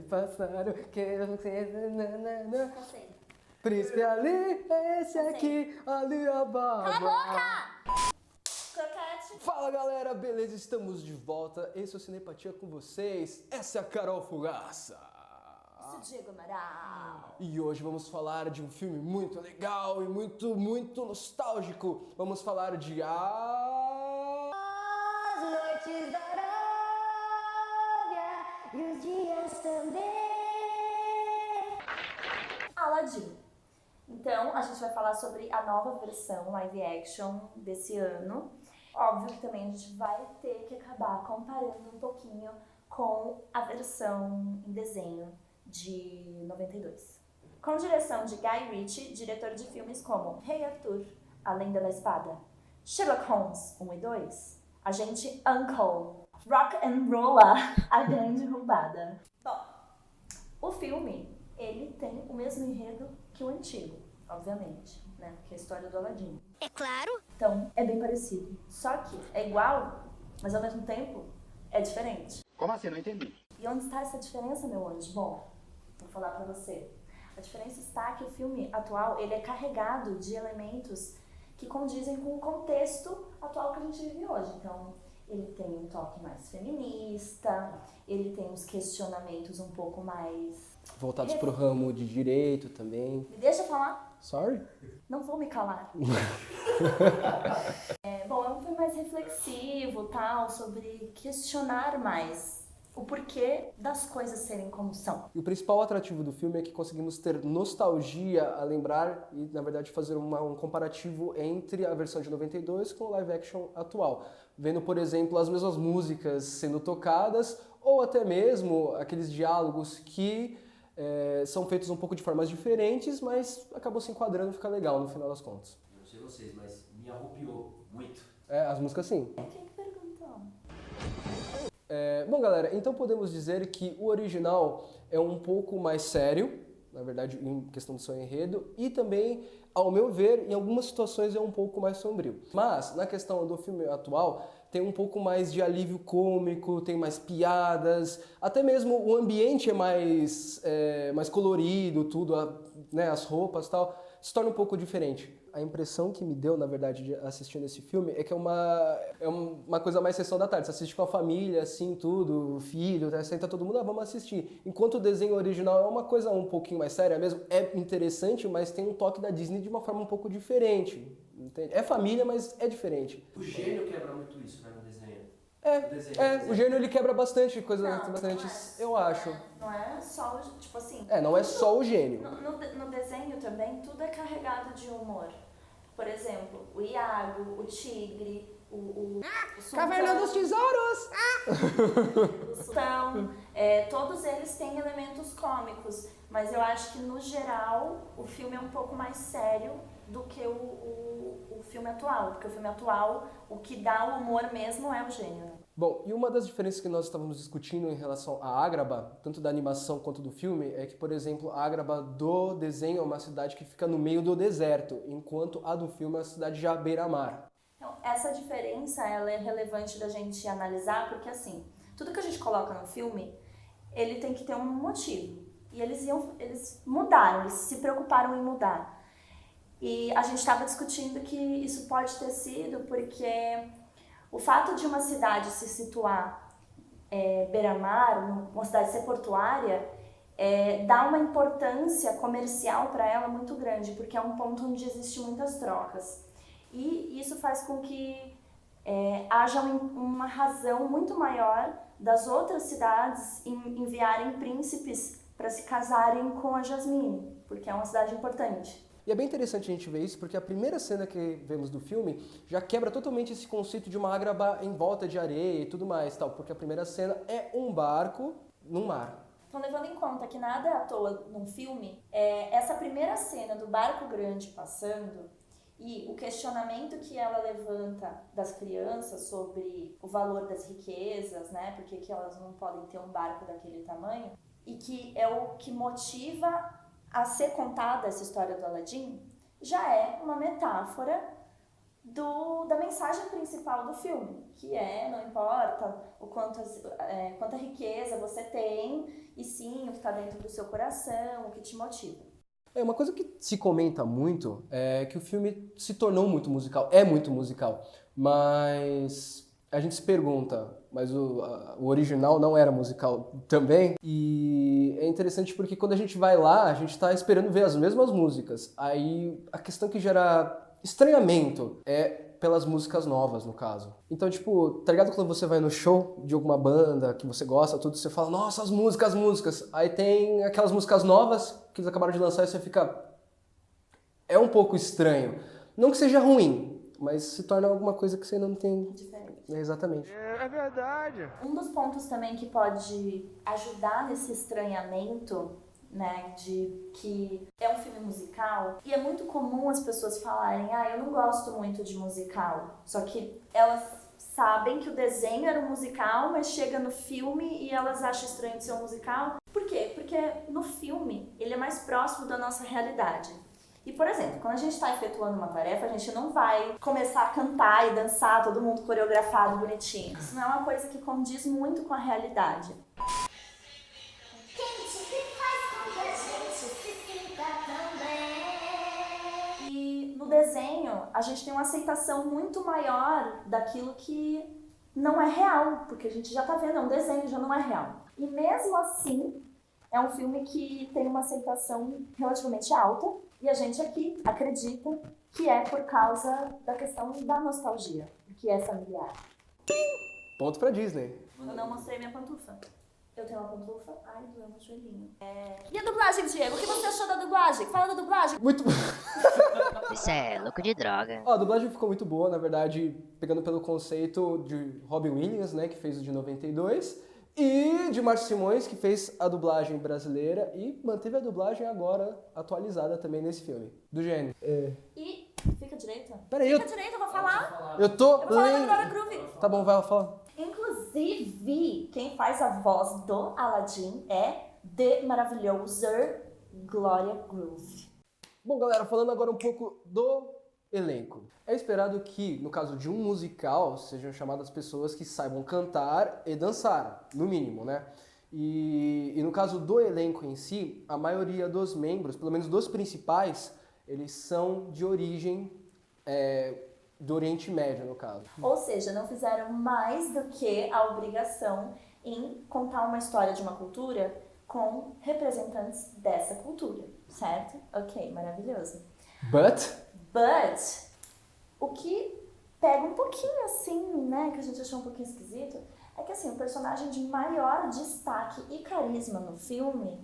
passaram, quero ser... Não sei. Príncipe Ali, esse aqui, ali a baba. Cala a boca! Croquete. Fala galera, beleza? Estamos de volta. Esse é o Cinepatia com vocês. Essa é a Carol Fugaça. Isso, Diego Amaral. E hoje vamos falar de um filme muito legal e muito nostálgico. Vamos falar de As noites da Arábia e os dias também. Aladdin. Então, a gente vai falar sobre a nova versão live action desse ano. Óbvio que também a gente vai ter que acabar comparando um pouquinho com a versão em desenho de 92. Com direção de Guy Ritchie, diretor de filmes como Rei Arthur, A Lenda da Espada, Sherlock Holmes 1 e 2, Agente Uncle, Rock and Roller, A Grande Roubada. Bom, o filme, ele tem o mesmo enredo que o antigo, obviamente, né? Que é a história do Aladdin. É claro. Então, é bem parecido. Só que é igual, mas ao mesmo tempo é diferente. Como assim? Não entendi. E onde está essa diferença, meu anjo? Bom, vou falar pra você. A diferença está que o filme atual, ele é carregado de elementos que condizem com o contexto atual que a gente vive hoje. Então, ele tem um toque mais feminista, ele tem uns questionamentos um pouco mais... voltados pro ramo de direito também. Me deixa falar? Sorry? Não vou me calar. Bom, é um filme mais reflexivo, tal, sobre questionar mais o porquê das coisas serem como são. E o principal atrativo do filme é que conseguimos ter nostalgia a lembrar e, na verdade, fazer um comparativo entre a versão de 92 com o live action atual. Vendo, por exemplo, as mesmas músicas sendo tocadas ou até mesmo aqueles diálogos que são feitos um pouco de formas diferentes, mas acabou se enquadrando e fica legal no final das contas. Eu não sei vocês, mas me arrupiou muito. As músicas sim. Quem que perguntou? Bom, galera, então podemos dizer que o original é um pouco mais sério, na verdade, em questão do seu enredo, e também, ao meu ver, em algumas situações é um pouco mais sombrio. Mas, na questão do filme atual, tem um pouco mais de alívio cômico, tem mais piadas, até mesmo o ambiente é mais colorido, tudo, né, as roupas e tal, se torna um pouco diferente. A impressão que me deu, na verdade, de assistindo esse filme é que é uma coisa mais sessão da tarde. Você assiste com a família, assim, tudo, filho, né? Senta todo mundo, vamos assistir. Enquanto o desenho original é uma coisa um pouquinho mais séria mesmo, é interessante, mas tem um toque da Disney de uma forma um pouco diferente. Entende? É família, mas é diferente. O gênio quebra muito isso, né, no desenho. O gênio ele quebra bastante coisas, Não, bastante, não é. eu acho. Não é só, tipo assim... Não é só o gênio. No desenho também, tudo é carregado de humor. Por exemplo, o Iago, o Tigre, o Sultão, Caverna dos Tesouros! o Sultão, todos eles têm elementos cômicos, mas eu acho que no geral o filme é um pouco mais sério do que o filme atual, porque o filme atual, o que dá o humor mesmo é o gênio. Né? Bom, e uma das diferenças que nós estávamos discutindo em relação à Ágraba, tanto da animação quanto do filme, é que, por exemplo, a Ágraba do desenho é uma cidade que fica no meio do deserto, enquanto a do filme é uma cidade já à beira-mar. Então, essa diferença ela é relevante da gente analisar, porque assim, tudo que a gente coloca no filme, ele tem que ter um motivo. E eles mudaram, eles se preocuparam em mudar. E a gente estava discutindo que isso pode ter sido porque o fato de uma cidade se situar beira-mar, uma cidade ser portuária, dá uma importância comercial para ela muito grande, porque é um ponto onde existem muitas trocas. E isso faz com que haja uma razão muito maior das outras cidades enviarem príncipes para se casarem com a Jasmine, porque é uma cidade importante. E é bem interessante a gente ver isso, porque a primeira cena que vemos do filme já quebra totalmente esse conceito de uma Ágraba em volta de areia e tudo mais, tal, porque a primeira cena é um barco no mar. Então, levando em conta que nada é à toa num filme, essa primeira cena do barco grande passando e o questionamento que ela levanta das crianças sobre o valor das riquezas, né, porque que elas não podem ter um barco daquele tamanho, e que é o que motiva a ser contada essa história do Aladdin, já é uma metáfora da mensagem principal do filme, que não importa quanta riqueza você tem, e sim o que está dentro do seu coração, o que te motiva. Uma coisa que se comenta muito é que o filme se tornou muito musical, é muito musical, mas a gente se pergunta, mas o original não era musical também? E é interessante porque quando a gente vai lá, a gente está esperando ver as mesmas músicas, aí a questão que gera estranhamento é pelas músicas novas, no caso. Então, tipo, tá ligado quando você vai no show de alguma banda que você gosta, tudo, você fala, nossa, as músicas. Aí tem aquelas músicas novas que eles acabaram de lançar e você fica... É um pouco estranho. Não que seja ruim, mas se torna alguma coisa que você não tem... Diferente. Exatamente. É verdade. Um dos pontos também que pode ajudar nesse estranhamento, né, de que é um filme musical, e é muito comum as pessoas falarem, eu não gosto muito de musical, só que elas sabem que o desenho era um musical, mas chega no filme e elas acham estranho de ser um musical. Por quê? Porque no filme ele é mais próximo da nossa realidade. E, por exemplo, quando a gente está efetuando uma tarefa, a gente não vai começar a cantar e dançar, todo mundo coreografado, bonitinho. Isso não é uma coisa que condiz muito com a realidade. No desenho, a gente tem uma aceitação muito maior daquilo que não é real, porque a gente já tá vendo, é um desenho, já não é real. E mesmo assim, é um filme que tem uma aceitação relativamente alta, e a gente aqui acredita que é por causa da questão da nostalgia, que é familiar. Ponto pra Disney. Eu não mostrei minha pantufa. Eu tenho uma pantufa, doeu meu joelhinho. E a dublagem, Diego? O que você achou da dublagem? Fala da dublagem. Muito... Isso é louco de droga. A dublagem ficou muito boa, na verdade, pegando pelo conceito de Robin Williams, né, que fez o de 92, e de Márcio Simões, que fez a dublagem brasileira e manteve a dublagem agora atualizada também nesse filme, do gênio. E fica direito. Peraí, Fica direito, eu vou falar. eu tô... Eu vou falar da Glória Groove. Tá bom, vai, fala. Inclusive, quem faz a voz do Aladdin é The maravilhosa Glória Groove. Bom, galera, falando agora um pouco do elenco. É esperado que, no caso de um musical, sejam chamadas pessoas que saibam cantar e dançar, no mínimo, né? E no caso do elenco em si, a maioria dos membros, pelo menos dos principais, eles são de origem do Oriente Médio, no caso. Ou seja, não fizeram mais do que a obrigação em contar uma história de uma cultura com representantes dessa cultura, certo? Ok, maravilhoso. But, o que pega um pouquinho assim, né, que a gente achou um pouquinho esquisito, é que assim, o personagem de maior destaque e carisma no filme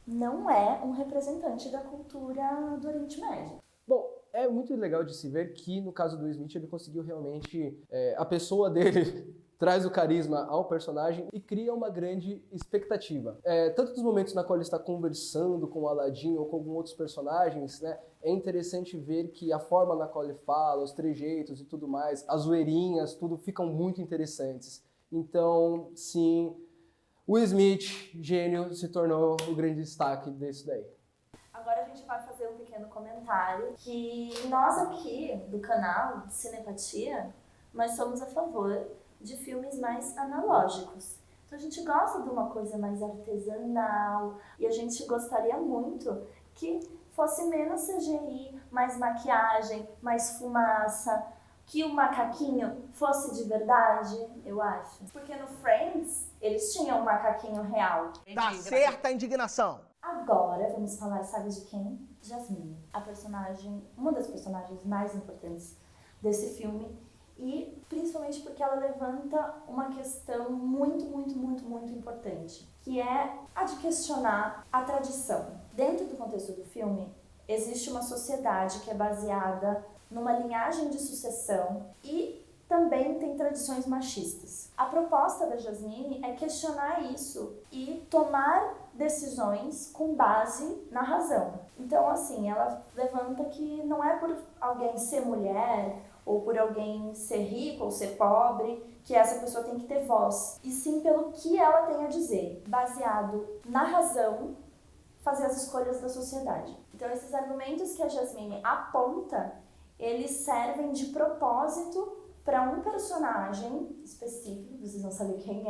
não é um representante da cultura do Oriente Médio. Bom, é muito legal de se ver que, no caso do Will Smith, ele conseguiu realmente... a pessoa dele traz o carisma ao personagem e cria uma grande expectativa. Tanto nos momentos na qual ele está conversando com o Aladdin ou com alguns outros personagens, né, é interessante ver que a forma na qual ele fala, os trejeitos e tudo mais, as zoeirinhas, tudo ficam muito interessantes. Então, sim, Will Smith, gênio, se tornou o grande destaque desse daí. Agora a gente vai fazer um pequeno comentário que nós aqui do canal de Cinepatia, nós somos a favor de filmes mais analógicos. Então a gente gosta de uma coisa mais artesanal e a gente gostaria muito que fosse menos CGI, mais maquiagem, mais fumaça, que o macaquinho fosse de verdade, eu acho. Porque no Friends, eles tinham um macaquinho real. Tá certa a indignação. Agora, vamos falar, sabe de quem? Jasmine. A personagem, uma das personagens mais importantes desse filme. E principalmente porque ela levanta uma questão muito, muito, muito, muito importante. Que é a de questionar a tradição. Dentro do contexto do filme, existe uma sociedade que é baseada numa linhagem de sucessão e também tem tradições machistas. A proposta da Jasmine é questionar isso e tomar decisões com base na razão. Então, assim, ela levanta que não é por alguém ser mulher ou por alguém ser rico ou ser pobre que essa pessoa tem que ter voz, e sim pelo que ela tem a dizer, baseado na razão, fazer as escolhas da sociedade. Então, esses argumentos que a Jasmine aponta, eles servem de propósito para um personagem específico, vocês vão saber quem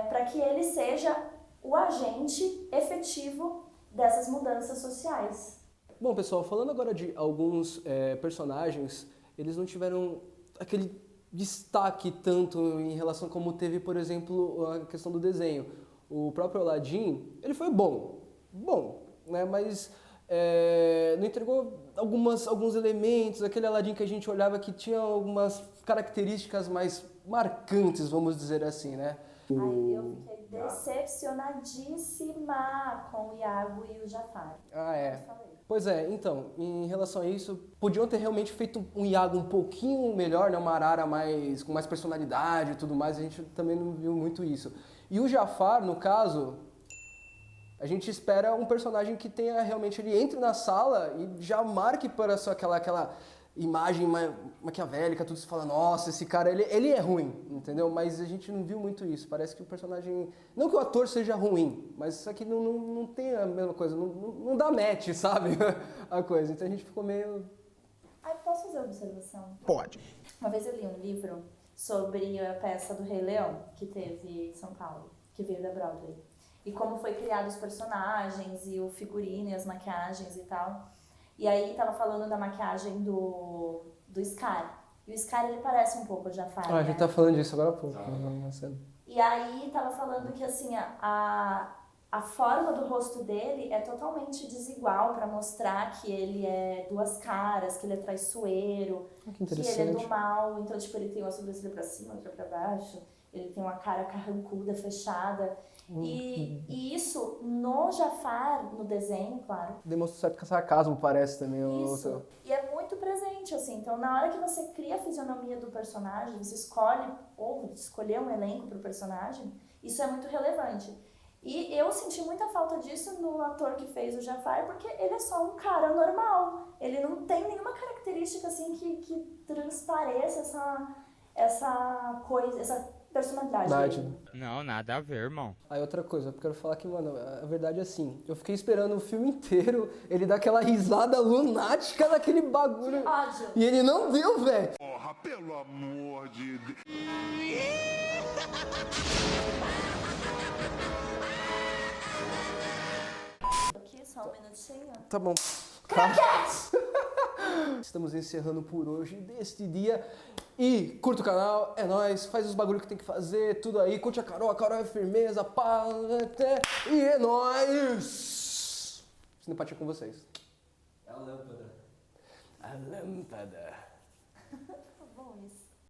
para que ele seja o agente efetivo dessas mudanças sociais. Bom, pessoal, falando agora de alguns personagens, eles não tiveram aquele destaque tanto em relação como teve, por exemplo, a questão do desenho. O próprio Aladdin, ele foi bom, né? Mas não entregou alguns elementos, aquele Aladdin que a gente olhava que tinha algumas características mais marcantes, vamos dizer assim, né? Aí eu fiquei decepcionadíssima com o Iago e o Jafar. Ah, é. Pois é, então, em relação a isso, podiam ter realmente feito um Iago um pouquinho melhor, né? Uma Arara com mais personalidade e tudo mais, a gente também não viu muito isso. E o Jafar, no caso, a gente espera um personagem que tenha realmente, ele entre na sala e já marque para aquela imagem maquiavélica, tudo se fala, nossa, esse cara, ele é ruim, entendeu? Mas a gente não viu muito isso, parece que o personagem, não que o ator seja ruim, mas isso aqui não tem a mesma coisa, não dá match, sabe, a coisa, então a gente ficou meio... Posso fazer uma observação? Pode. Uma vez eu li um livro sobre a peça do Rei Leão, que teve em São Paulo, que veio da Broadway, e como foi criado os personagens, e o figurino, e as maquiagens e tal. E aí tava falando da maquiagem do Scar. E o Scar, ele parece um pouco o Jafar, a gente tá falando disso agora há pouco. E aí tava falando que, assim, a forma do rosto dele é totalmente desigual para mostrar que ele é duas caras, que ele é traiçoeiro, que ele é do mal. Então, tipo, ele tem uma sobrancelha pra cima, outra pra baixo. Ele tem uma cara carrancuda, fechada. E isso, no Jafar, no desenho, claro. Demonstra certo sarcasmo, parece também. Isso. E é muito presente, assim. Então, na hora que você cria a fisionomia do personagem, você escolhe, ou escolher um elenco pro personagem, isso é muito relevante. E eu senti muita falta disso no ator que fez o Jafar, porque ele é só um cara normal. Ele não tem nenhuma característica, assim, que transpareça essa coisa, essa personalidade dele. Não, nada a ver, irmão. Aí outra coisa, eu quero falar que, mano, a verdade é assim, eu fiquei esperando o filme inteiro ele dar aquela risada lunática daquele bagulho. Ódio. E ele não deu, velho. Porra, pelo amor de Deus. Aqui, só um minutinho. Tá bom. Craquete! Estamos encerrando por hoje deste dia. E curta o canal, é nóis, faz os bagulho que tem que fazer, tudo aí. Curte a Carol é firmeza, pá, e é nóis! Simpatia com vocês. É a lâmpada. A lâmpada.